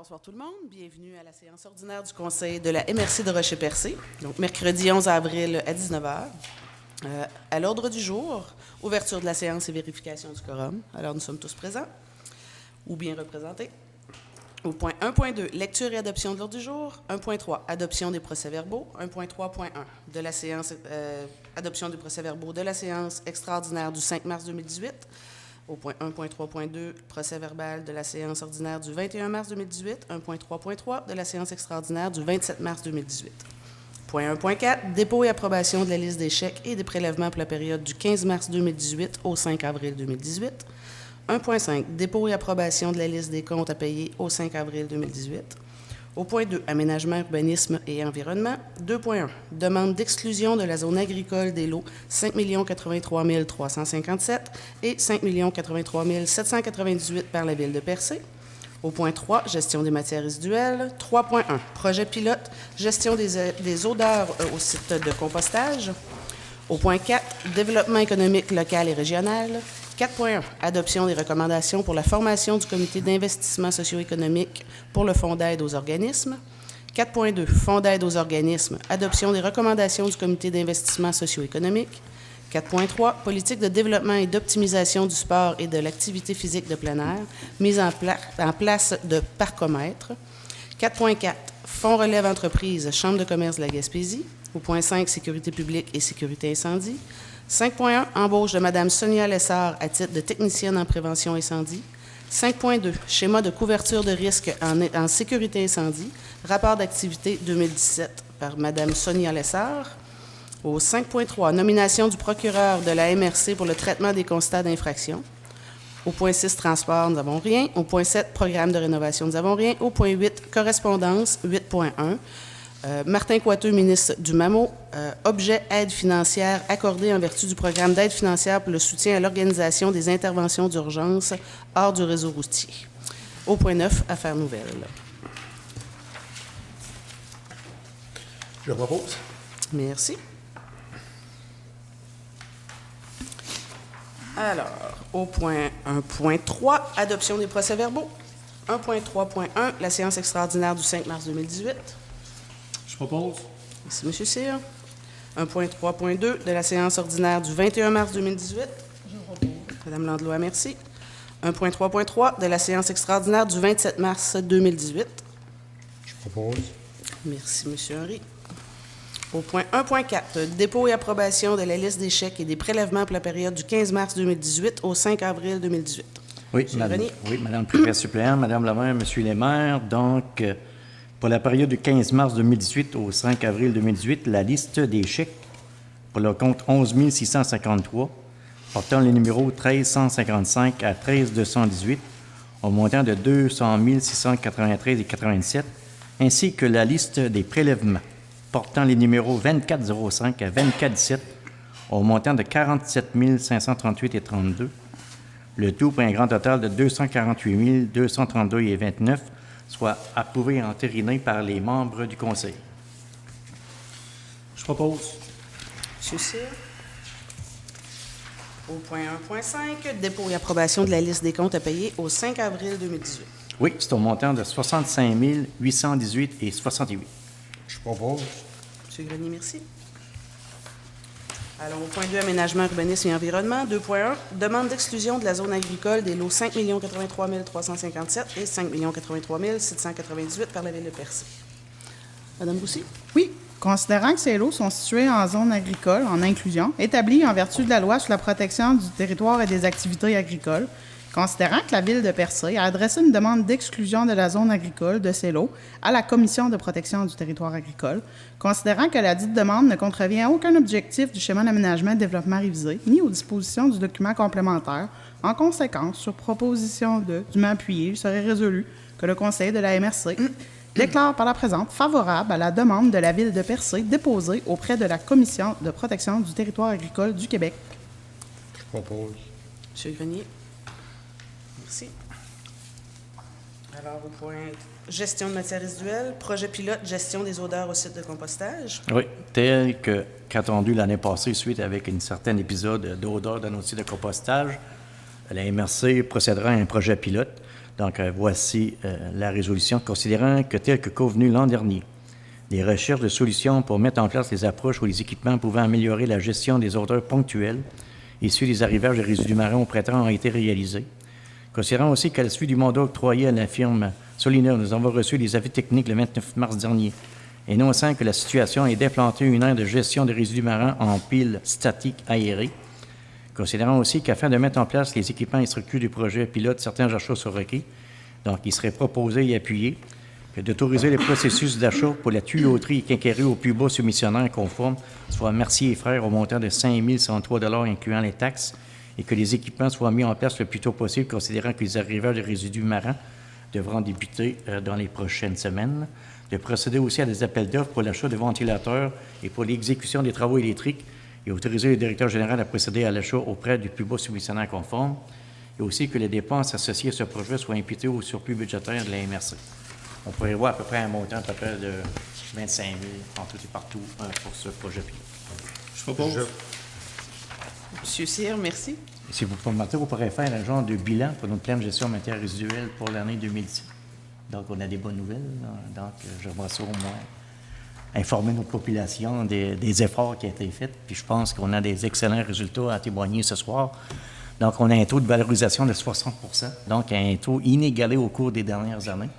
bonsoir tout le monde. Bienvenue à la séance ordinaire du Conseil de la MRC de Rocher-Percé. Donc, mercredi 11 avril à 19h. À l'ordre du jour, ouverture de la séance et vérification du quorum. Alors, nous sommes tous présents ou bien représentés. Au point 1.2, lecture et adoption de l'ordre du jour. 1.3, adoption des procès-verbaux. 1.3.1, de la séance, adoption des procès-verbaux de la séance extraordinaire du 5 mars 2018. Au point 1.3.2, procès-verbal de la séance ordinaire du 21 mars 2018. 1.3.3, de la séance extraordinaire du 27 mars 2018. Point 1.4, dépôt et approbation de la liste des chèques et des prélèvements pour la période du 15 mars 2018 au 5 avril 2018. 1.5, dépôt et approbation de la liste des comptes à payer au 5 avril 2018. Au point 2, aménagement, urbanisme et environnement. 2.1, demande d'exclusion de la zone agricole des lots 5 083 357 et 5 083 798 par la Ville de Percé. Au point 3, gestion des matières résiduelles. 3.1, projet pilote, gestion des odeurs au site de compostage. Au point 4, développement économique local et régional. 4.1, adoption des recommandations pour la formation du comité d'investissement socio-économique pour le Fonds d'aide aux organismes. 4.2, Fonds d'aide aux organismes, adoption des recommandations du comité d'investissement socio-économique. 4.3, politique de développement et d'optimisation du sport et de l'activité physique de plein air, mise en place de parcomètres. 4.4, Fonds relève entreprise, Chambre de commerce de la Gaspésie. Au point 5, sécurité publique et sécurité incendie. 5.1, embauche de Mme Sonia Lessard à titre de technicienne en prévention incendie. 5.2, schéma de couverture de risque en sécurité incendie, rapport d'activité 2017 par Mme Sonia Lessard. Au 5.3, nomination du procureur de la MRC pour le traitement des constats d'infraction. Au point 6, transport, nous n'avons rien. Au point 7, programme de rénovation, nous n'avons rien. Au point 8, correspondance, 8.1. Martin Coiteux, ministre du MAMO, objet aide financière accordée en vertu du programme d'aide financière pour le soutien à l'organisation des interventions d'urgence hors du réseau routier. Au point 9, affaires nouvelles. Je propose. Merci. Alors, au point 1.3, adoption des procès-verbaux. 1.3.1, la séance extraordinaire du 5 mars 2018. Je propose. Merci, M. Cyr. 1.3.2 de la séance ordinaire du 21 mars 2018. Je propose. Mme Landlois, merci. 1.3.3 de la séance extraordinaire du 27 mars 2018. Je propose. Merci, M. Henry. Au point 1.4, dépôt et approbation de la liste des chèques et des prélèvements pour la période du 15 mars 2018 au 5 avril 2018. Oui, Madame le préfet suppléant, Madame la maire, Monsieur les maires. Donc, pour la période du 15 mars 2018 au 5 avril 2018, la liste des chèques pour le compte 11 653, portant les numéros 13 155 à 13 218, au montant de 200 693,87, ainsi que la liste des prélèvements, portant les numéros 2405 à 2417, au montant de 47 538,32, le tout pour un grand total de 248 232,29, soit approuvé et entériné par les membres du Conseil. Je propose. M. Cyr. Au point 1.5, dépôt et approbation de la liste des comptes à payer au 5 avril 2018. Oui, c'est au montant de 65 818,68. Je propose. M. Grenier, merci. Alors, au point 2, aménagement, urbanisme et environnement. 2.1, demande d'exclusion de la zone agricole des lots 5 083 357 et 5 083 798 par la Ville de Percé. Madame Boussy? Oui. Considérant que ces lots sont situés en zone agricole, en inclusion, établie en vertu de la loi sur la protection du territoire et des activités agricoles, considérant que la Ville de Percé a adressé une demande d'exclusion de la zone agricole de ces lots à la Commission de protection du territoire agricole, considérant que la dite demande ne contrevient à aucun objectif du schéma d'aménagement et de développement révisé, ni aux dispositions du document complémentaire, en conséquence, sur proposition dûment appuyée, il serait résolu que le Conseil de la MRC déclare par la présente favorable à la demande de la Ville de Percé déposée auprès de la Commission de protection du territoire agricole du Québec. Je propose. M. Grenier. Merci. Alors, au point gestion de matières résiduelles, projet pilote, gestion des odeurs au site de compostage. Oui, tel qu'attendu l'année passée suite avec un certain épisode d'odeur dans nos sites de compostage, la MRC procédera à un projet pilote Donc, voici la résolution. Considérant que, tel que convenu l'an dernier, des recherches de solutions pour mettre en place les approches ou les équipements pouvant améliorer la gestion des odeurs ponctuelles issues des arrivages de résidus marins au printemps ont été réalisées. Considérant aussi qu'à la suite du mandat octroyé à la firme Solina, nous avons reçu des avis techniques le 29 mars dernier, énonçant que la situation est d'implanter une aire de gestion des résidus marins en piles statiques aérées. Considérant aussi qu'afin de mettre en place les équipements et structures du projet pilote, certains achats sont requis, donc il serait proposé et appuyé que d'autoriser les processus d'achat pour la tuyauterie et quincaillerie au plus bas soumissionnaire conforme, soit Mercier et Frères, au montant de 5 103 $ incluant les taxes, et que les équipements soient mis en place le plus tôt possible, considérant que les arrivages de résidus marins devront débuter dans les prochaines semaines. De procéder aussi à des appels d'offres pour l'achat de ventilateurs et pour l'exécution des travaux électriques, et autoriser le directeur général à procéder à l'achat auprès du plus bas soumissionnaire conforme, et aussi que les dépenses associées à ce projet soient imputées au surplus budgétaire de la MRC. On prévoit à peu près un montant à peu près de 25 000 en tout et partout pour ce projet pilote. Je propose. Monsieur Cyr, merci. Si vous permettez, vous pourrez faire un genre de bilan pour notre plan de gestion matière résiduelle pour l'année 2010. Donc, on a des bonnes nouvelles. Donc, j'aimerais ça au moins informer notre population des efforts qui ont été faits. Puis, je pense qu'on a des excellents résultats à témoigner ce soir. Donc, on a un taux de valorisation de 60 %, donc un taux inégalé au cours des dernières années.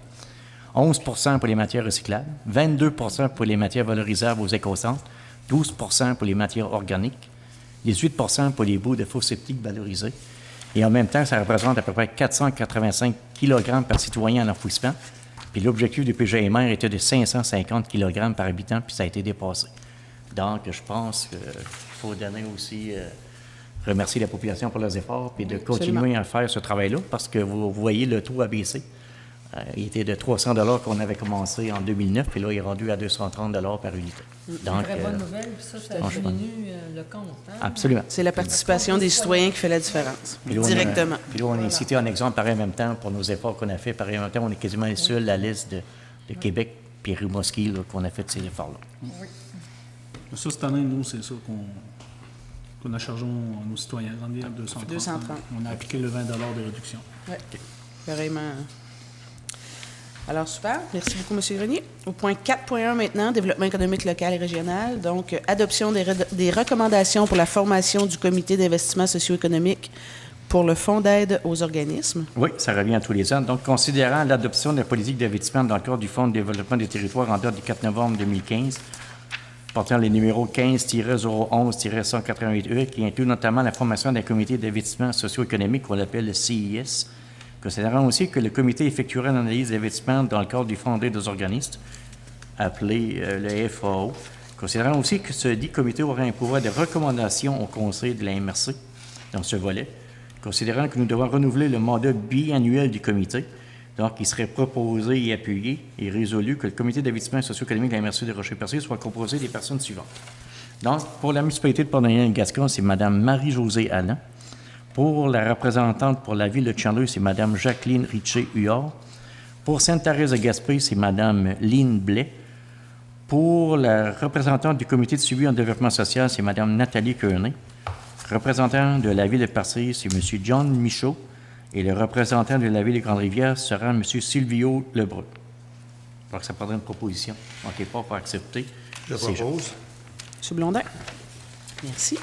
11 % pour les matières recyclables, 22 % pour les matières valorisables aux écocentres, 12 % pour les matières organiques, 18 % pour les bouts de faux septiques valorisés. Et en même temps, ça représente à peu près 485 kg par citoyen en enfouissement. Puis l'objectif du PGMR était de 550 kg par habitant, puis ça a été dépassé. Donc, je pense qu'il faut donner aussi, remercier la population pour leurs efforts, puis de continuer à faire ce travail-là, parce que vous voyez, le taux a baissé. Il était de 300 $ qu'on avait commencé en 2009, puis là, il est rendu à 230 $ par unité. Donc, très bonne nouvelle, puis ça diminue le compte. Hein? Absolument. C'est la participation des citoyens qui fait la différence, directement. Puis là, on est cité en exemple, pareil en même temps, pour nos efforts qu'on a fait. Pareil en même temps, on est quasiment les seuls à la liste de Québec puis Rimouski qu'on a fait ces efforts-là. Oui. Ça, cette année, nous, c'est ça qu'on a chargé à nos citoyens, rendu à 230. 230. On a appliqué le 20 $ de réduction. Oui, carrément. Alors, super. Merci beaucoup, M. Grenier. Au point 4.1 maintenant, développement économique local et régional. Donc, adoption des recommandations pour la formation du comité d'investissement socio-économique pour le fonds d'aide aux organismes. Oui, ça revient à tous les ans. Donc, considérant l'adoption de la politique d'investissement dans le cadre du Fonds de développement des territoires en date du 4 novembre 2015, portant les numéros 15-011-188E, qui inclut notamment la formation d'un comité d'investissement socio-économique qu'on appelle le CIS, considérant aussi que le comité effectuera une analyse d'investissement dans le cadre du fonds d'aide aux organismes, appelé le FAO, considérant aussi que ce dit comité aura un pouvoir de recommandation au conseil de la MRC dans ce volet, considérant que nous devons renouveler le mandat biannuel du comité, donc il serait proposé et appuyé et résolu que le comité d'investissement socio-économique de la MRC de Rocher-Percé soit composé des personnes suivantes. Donc, pour la municipalité de Port-Neuf-Gascon, c'est Mme Marie-Josée Allan. Pour la représentante pour la ville de Chandler, c'est Mme Jacqueline Richer-Huard. Pour Sainte-Thérèse de Gaspé, c'est Mme Lynn Blais. Pour la représentante du comité de suivi en développement social, c'est Mme Nathalie Kearney. Représentant de la ville de Percé, c'est M. John Michaud. Et le représentant de la ville de Grande-Rivière sera M. Silvio Lebrun. Donc, ça prendra une proposition. Donc, il n'est pas pour accepter. Je propose. M. Blondin. Merci.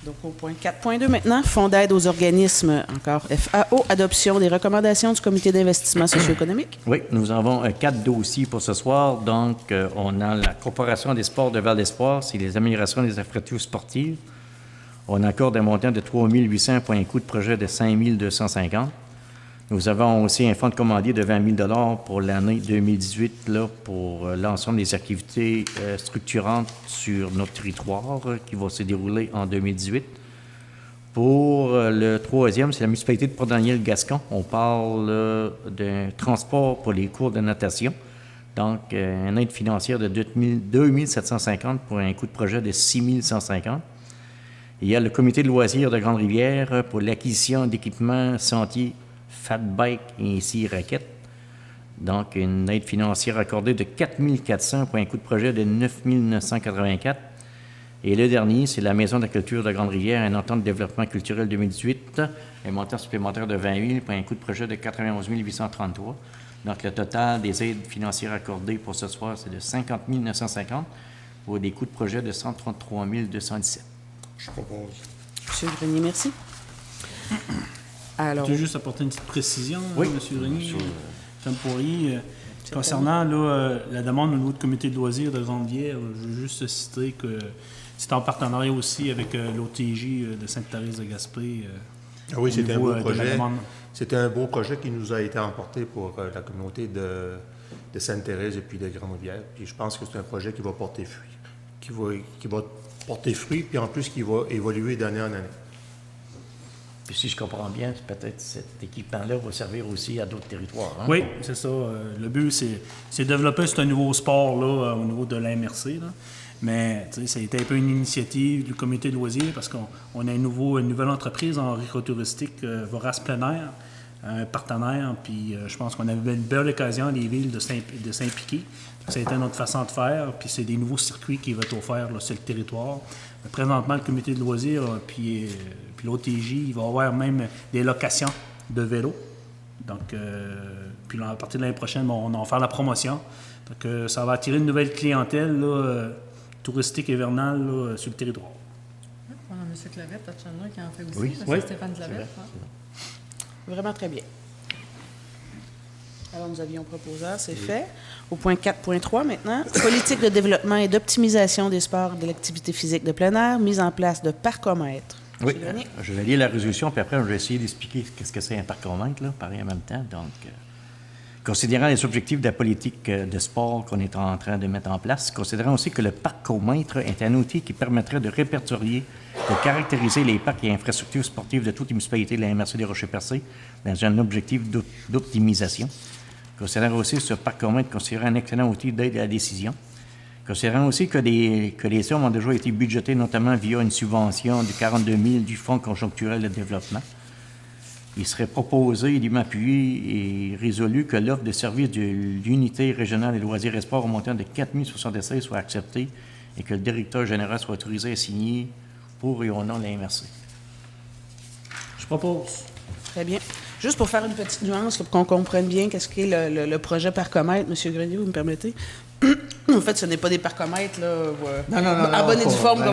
Donc, au point 4.2 maintenant, Fonds d'aide aux organismes, encore FAO, adoption des recommandations du comité d'investissement socio-économique. Oui, nous avons 4 dossiers pour ce soir. Donc, on a la Corporation des sports de Val d'Espoir, c'est les améliorations des infrastructures sportives. On accorde un montant de 3 800 pour un coût de projet de 5 250. Nous avons aussi un fonds de commandier de 20 000 $ pour l'année 2018 là, pour l'ensemble des activités structurantes sur notre territoire qui vont se dérouler en 2018. Pour le troisième, c'est la municipalité de Port-Daniel-Gascon. On parle d'un transport pour les cours de natation. Donc, une aide financière de 2 750 pour un coût de projet de 6 150. Il y a le comité de loisirs de Grande-Rivière pour l'acquisition d'équipements sentiers fat bike et ainsi raquettes. Donc, une aide financière accordée de 4 400 pour un coût de projet de 9 984. Et le dernier, c'est la Maison de la culture de Grande-Rivière, une entente de développement culturel 2018, un montant supplémentaire de 20 000 pour un coût de projet de 91 833. Donc, le total des aides financières accordées pour ce soir, c'est de 50 950 pour des coûts de projet de 133 217. Je propose. Monsieur Grenier, merci. Alors, Je veux juste apporter une petite précision, Oui. M. Grenier, Monsieur- Jean Pourry, concernant là, la demande au niveau du comité de loisirs de Grande-Rivière. Je veux juste citer que c'est en partenariat aussi avec l'OTJ de Sainte-Thérèse-de-Gaspé. Ah oui, au c'était un niveau, beau de la projet. demande. C'était un beau projet qui nous a été emporté pour la communauté de Sainte-Thérèse et puis de Grande-Rivière. Puis je pense que c'est un projet qui va porter fruit. Qui va porter fruit, puis en plus qui va évoluer d'année en année. Puis si je comprends bien, peut-être cet équipement-là va servir aussi à d'autres territoires. Hein? Oui, c'est ça. Le but, c'est de développer ce nouveau sport là, au niveau de la MRC. Là. Mais tu sais, ça a été un peu une initiative du comité de loisirs parce qu'on a une nouvelle entreprise en récro-touristique, Vorace Plein Air, un partenaire. Puis je pense qu'on avait une belle occasion, les villes, de s'impliquer. Ça a été notre façon de faire. Puis c'est des nouveaux circuits qui vont être offerts là, sur le territoire. Présentement, le comité de loisirs, puis l'OTJ, il va y avoir même des locations de vélos. Donc, puis à partir de l'année prochaine, on va faire la promotion. Donc, ça va attirer une nouvelle clientèle là, touristique hivernale là, sur le territoire. On a M. Clavette à Chandler qui en fait aussi. Oui, là, oui. c'est Stéphane Clavette. C'est hein. vraiment très bien. Alors, nous avions proposeur, c'est fait. Au point 4.3 maintenant, politique de développement et d'optimisation des sports et de l'activité physique de plein air, mise en place de parcomètres. Oui, Monsieur Grenier? je vais lire la résolution, puis après, je vais essayer d'expliquer qu'est-ce que c'est un parcomètre, là, pareil en même temps. Donc, considérant les objectifs de la politique de sport qu'on est en train de mettre en place, considérant aussi que le parcomètre est un outil qui permettrait de répertorier, de caractériser les parcs et infrastructures sportives de toutes les municipalités de la MRC des Rochers-Percés dans un objectif d'optimisation. Considérant aussi ce parcomètre considérant un excellent outil d'aide à la décision. Considérant aussi que les sommes ont déjà été budgétées, notamment via une subvention de 42 000 du Fonds conjoncturel de développement. Il serait proposé, dûment appuyé et résolu que l'offre de services de l'unité régionale des loisirs et sports au montant de 4 076 soit acceptée et que le directeur général soit autorisé à signer pour et au nom de la MRC. Je propose. Très bien. Juste pour faire une petite nuance, là, pour qu'on comprenne bien qu'est-ce qu'est le projet parcomètre, M. Grenier, vous me permettez? En fait, ce n'est pas des parcomètres là, en bonne et due forme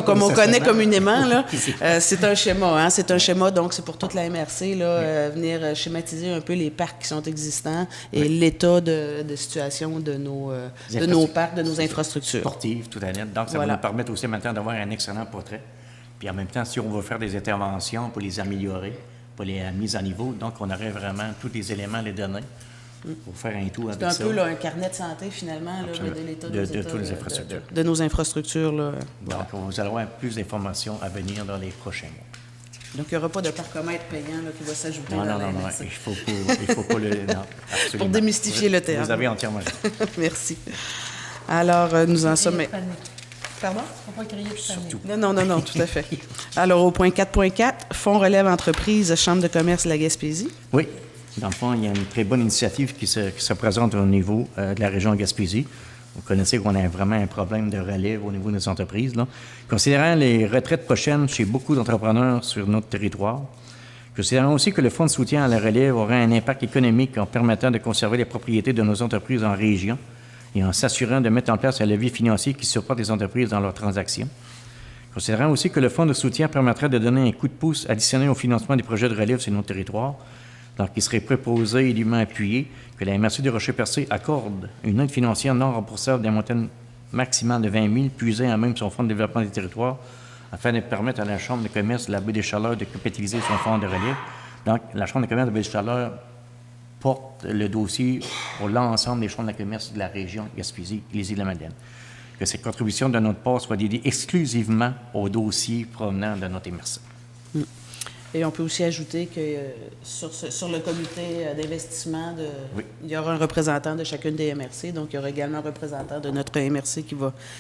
comme on connaît communément. Là. C'est un schéma. Hein, c'est un schéma, donc c'est pour toute la MRC, là, venir schématiser un peu les parcs qui sont existants et l'état de situation de nos parcs, de nos infrastructures. Sportives, tout à net. Donc, ça Voilà. va nous permettre aussi maintenant d'avoir un excellent portrait. Puis en même temps, si on veut faire des interventions pour les améliorer, pour les mise à niveau, donc on aurait vraiment tous les éléments, les données, pour faire un tout avec ça. C'est un peu là, un carnet de santé, finalement, là, Absolument. de l'état De toutes les infrastructures. de nos infrastructures. Là. Donc, vous allez avoir plus d'informations à venir dans les prochains mois. Donc, il n'y aura pas de parcomètre payant là, qui va s'ajouter Non, dans non, la non, non, MRC. il faut pas le... Non, absolument. Pour démystifier le terme. Vous avez entièrement raison. Merci. Alors, nous en sommes... Crier de panique. Pardon? Faut pas crier de panique. Non, tout à fait. Alors, au point 4.4, Fonds relève entreprise, Chambre de commerce de la Gaspésie. Oui. Dans le fond, il y a une très bonne initiative qui se présente au niveau de la région de Gaspésie. Vous connaissez qu'on a vraiment un problème de relève au niveau de nos entreprises. Là. Considérant les retraites prochaines chez beaucoup d'entrepreneurs sur notre territoire, considérant aussi que le fonds de soutien à la relève aura un impact économique en permettant de conserver les propriétés de nos entreprises en région et en s'assurant de mettre en place un levier financier qui supporte les entreprises dans leurs transactions. Considérant aussi que le fonds de soutien permettrait de donner un coup de pouce additionnel au financement des projets de relève sur notre territoire, donc il serait proposé et dûment appuyé que la MRC des Rochers-Percés accorde une aide financière non remboursable d'un montant maximal de 20 000 puisé en même son fonds de développement des territoires afin de permettre à la Chambre de commerce de la Baie-des-Chaleurs de capitaliser son fonds de relève. Donc, la Chambre de commerce de Baie-des-Chaleurs porte le dossier pour l'ensemble des chambres de commerce de la région Gaspésie et les Îles-de-la-Madeleine. Que ces contributions de notre part soient dédiées exclusivement aux dossiers provenant de notre MRC. Et on peut aussi ajouter que sur le comité d'investissement, Oui. il y aura un représentant de chacune des MRC. Donc, il y aura également un représentant de notre MRC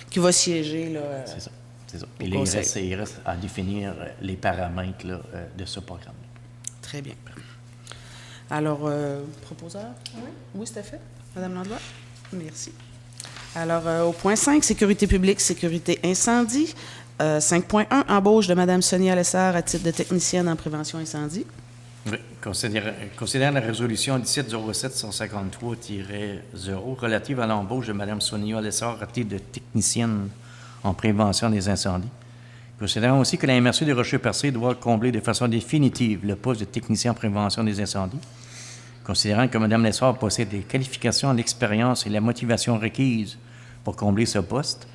qui va siéger. Là, C'est ça. C'est ça. Au Et là, conseil. il reste à définir les paramètres là, de ce programme. Très bien. Alors, proposeur? Oui, c'est fait. Madame Landlois? Merci. Alors, au point 5, sécurité publique, sécurité incendie, 5.1, embauche de Mme Sonia Lessard à titre de technicienne en prévention incendie. Oui. Considérant la résolution 1707-153-0 relative à l'embauche de Mme Sonia Lessard à titre de technicienne en prévention des incendies. Considérant aussi que la MRC de Rocher-Percé doit combler de façon définitive le poste de technicien en prévention des incendies. Considérant que Mme Lessard possède des qualifications, l'expérience et la motivation requises pour combler ce poste.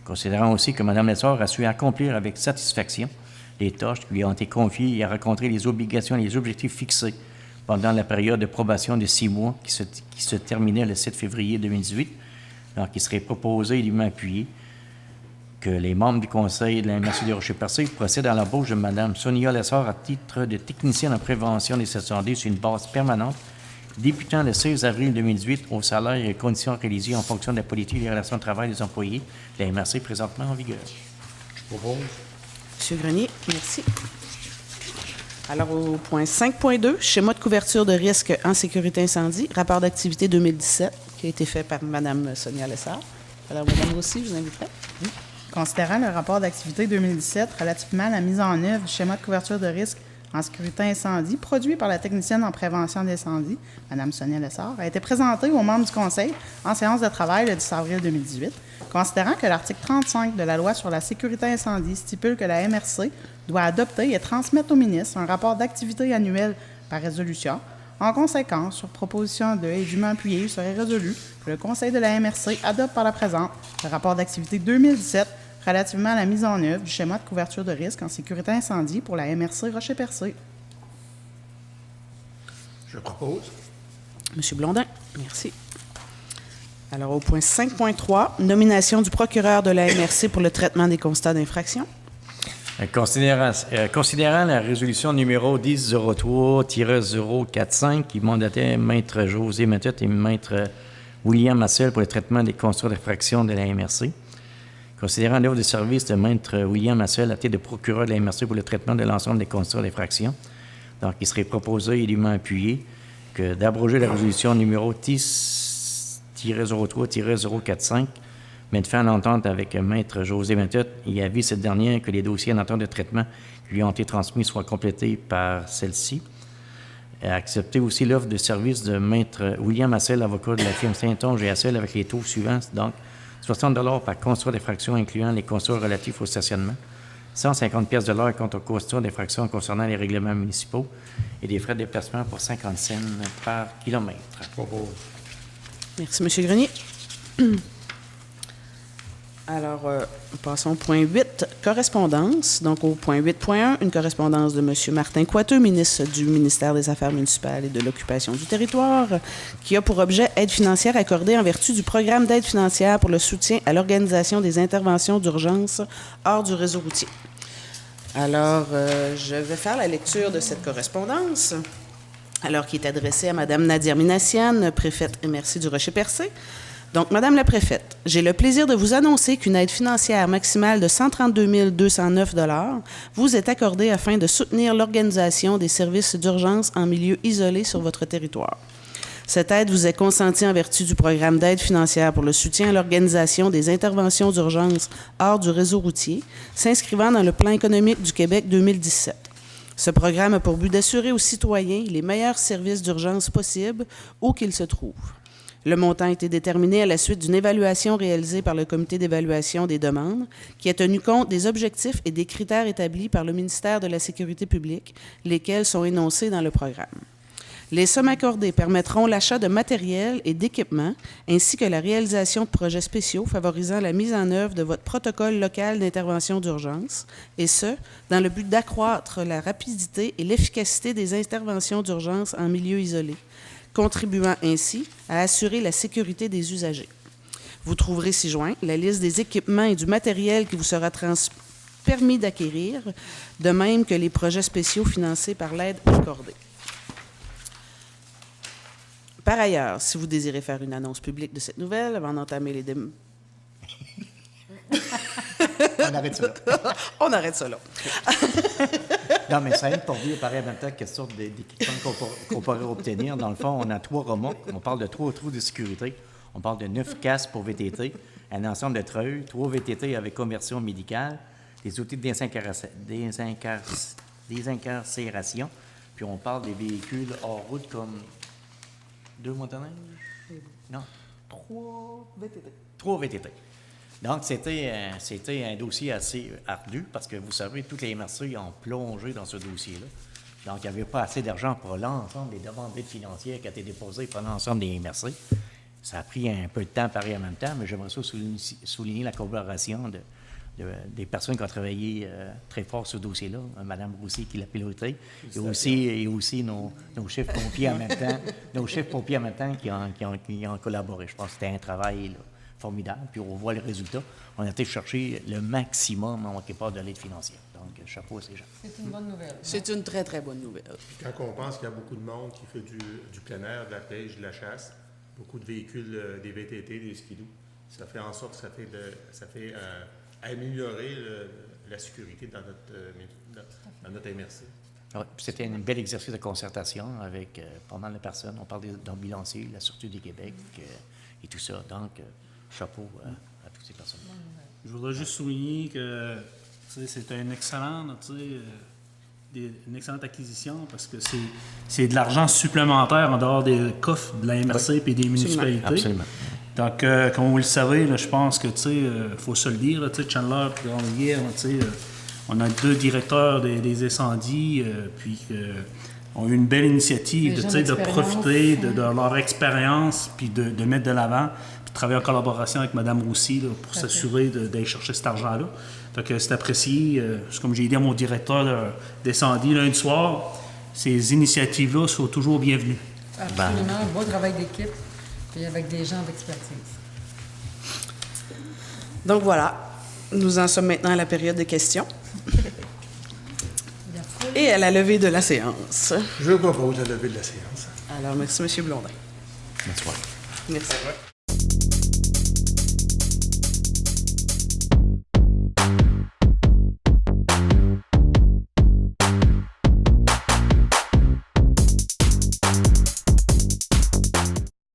Considérant aussi que Mme Lessard a su accomplir avec satisfaction les tâches qui lui ont été confiées et a rencontré les obligations et les objectifs fixés pendant la période de probation de 6 mois qui se terminait le 7 février 2018. Donc, il serait proposé et dûment appuyé que les membres du conseil de la MRC de Rocher-Percé procèdent à l'embauche de Mme Sonia Lessard à titre de technicienne en prévention des incendies sur une base permanente, débutant le 16 avril 2018 au salaire et conditions réalisées en fonction de la politique des relations de travail des employés de la MRC présentement en vigueur. Je propose. M. Grenier, merci. Alors, au point 5.2, schéma de couverture de risque en sécurité incendie, rapport d'activité 2017, qui a été fait par Mme Sonia Lessard. Alors, Mme aussi, je vous inviterai. Considérant le rapport d'activité 2017 relativement à la mise en œuvre du schéma de couverture de risque en sécurité incendie produit par la technicienne en prévention d'incendie, Mme Sonia Lessard, a été présenté aux membres du Conseil en séance de travail le 10 avril 2018. Considérant que l'article 35 de la Loi sur la sécurité incendie stipule que la MRC doit adopter et transmettre au ministre un rapport d'activité annuel par résolution, en conséquence, sur proposition de et dûment appuyé, il serait résolu que le Conseil de la MRC adopte par la présente le rapport d'activité 2017 relativement à la mise en œuvre du schéma de couverture de risque en sécurité incendie pour la MRC Rocher-Percé. Je propose. M. Blondin, merci. Alors, au point 5.3, nomination du procureur de la MRC pour le traitement des constats d'infraction. Considérant la résolution numéro 1003-045 qui mandatait Maître José Mathut et Maître William Massel pour le traitement des constats d'infraction de la MRC. Considérant l'offre de service de Maître William Massel à titre de procureur de la MRC pour le traitement de l'ensemble des constats d'infraction. Donc, il serait proposé et dûment appuyé que d'abroger la résolution numéro 10-03-045, mettre fin à l'entente avec Maître José Mathut et avis cette dernière que les dossiers en attente de traitement qui lui ont été transmis soient complétés par celle-ci. Accepter aussi l'offre de service de Maître William Massel, avocat de la firme Saint-Onge et Hassel, avec les taux suivants, donc 60 $ par constat d'infraction incluant les constats relatifs au stationnement, 150 pièces de l'heure quant aux constats d'infraction concernant les règlements municipaux et des frais de déplacement pour 50 cents par kilomètre. Je propose. Merci, M. Grenier. Alors, passons au point 8, correspondance. Donc, au point 8.1, une correspondance de M. Martin Coiteux, ministre du ministère des Affaires municipales et de l'Occupation du territoire, qui a pour objet aide financière accordée en vertu du programme d'aide financière pour le soutien à l'organisation des interventions d'urgence hors du réseau routier. Alors, je vais faire la lecture de cette correspondance, alors qui est adressée à Mme Nadia Minassian, préfète MRC du Rocher-Percé. Donc, Madame la préfète, j'ai le plaisir de vous annoncer qu'une aide financière maximale de 132 209 $ vous est accordée afin de soutenir l'organisation des services d'urgence en milieu isolé sur votre territoire. Cette aide vous est consentie en vertu du programme d'aide financière pour le soutien à l'organisation des interventions d'urgence hors du réseau routier, s'inscrivant dans le Plan économique du Québec 2017. Ce programme a pour but d'assurer aux citoyens les meilleurs services d'urgence possibles où qu'ils se trouvent. Le montant a été déterminé à la suite d'une évaluation réalisée par le Comité d'évaluation des demandes, qui a tenu compte des objectifs et des critères établis par le ministère de la Sécurité publique, lesquels sont énoncés dans le programme. Les sommes accordées permettront l'achat de matériel et d'équipements, ainsi que la réalisation de projets spéciaux favorisant la mise en œuvre de votre protocole local d'intervention d'urgence, et ce, dans le but d'accroître la rapidité et l'efficacité des interventions d'urgence en milieu isolé, contribuant ainsi à assurer la sécurité des usagers. Vous trouverez ci-joint la liste des équipements et du matériel qui vous sera permis d'acquérir, de même que les projets spéciaux financés par l'aide accordée. Par ailleurs, si vous désirez faire une annonce publique de cette nouvelle avant d'entamer les démarches... On arrête ça là. On arrête ça là. Non, mais ça aide pour dire, pareil, en même temps, quelle sorte d'équipement qu'on pourrait obtenir. Dans le fond, on a 3 remorques. On parle de 3 trous de sécurité. On parle de 9 casques pour VTT, un ensemble de treuils, 3 VTT avec conversion médicale, des outils de désincarcération. Puis on parle des véhicules hors route comme 2 motoneiges? Non, 3 VTT. 3 VTT. Donc, c'était un dossier assez ardu parce que, vous savez, toutes les MRC ont plongé dans ce dossier-là. Donc, il n'y avait pas assez d'argent pour l'ensemble des demandes d'aide financière qui ont été déposées par l'ensemble des MRC. Ça a pris un peu de temps, pareil en même temps, mais j'aimerais ça souligner la collaboration des personnes qui ont travaillé très fort sur ce dossier-là. Mme Roussy qui l'a piloté, et aussi nos chefs pompiers en même temps, qui ont collaboré. Je pense que c'était un travail là, formidable, puis on voit les résultats. On a été chercher le maximum en quelque part de l'aide financière. Donc, chapeau à ces gens. C'est une bonne nouvelle. C'est une très, très bonne nouvelle. Puis quand on pense qu'il y a beaucoup de monde qui fait du plein air, de la pêche, de la chasse, beaucoup de véhicules, des VTT, des skidoo, ça fait en sorte que ça fait améliorer la sécurité dans notre MRC. Ouais, c'était un bel exercice de concertation avec pas mal de personnes. On parle d'ambulanciers, la Sûreté du Québec et tout ça. Donc, chapeau à toutes ces personnes. Je voudrais juste souligner que c'est une excellente acquisition parce que c'est de l'argent supplémentaire en dehors des coffres de la MRC et des municipalités. Absolument. Donc, comme vous le savez, là, je pense que, faut se le dire, Chandler et Grande-Rivière, on a 2 directeurs des incendies, puis ont eu une belle initiative de profiter de leur expérience, puis de mettre de l'avant, puis de travailler en collaboration avec Mme Roussy là, pour s'assurer d'aller chercher cet argent-là. Donc, c'est apprécié. Comme j'ai dit à mon directeur d'incendie lundi soir, ces initiatives-là sont toujours bienvenues. Absolument, un beau travail d'équipe, et avec des gens d'expertise. Donc voilà, nous en sommes maintenant à la période de questions et à la levée de la séance. Je propose la levée de la séance. Alors, merci, M. Blondin. Bonsoir. Merci.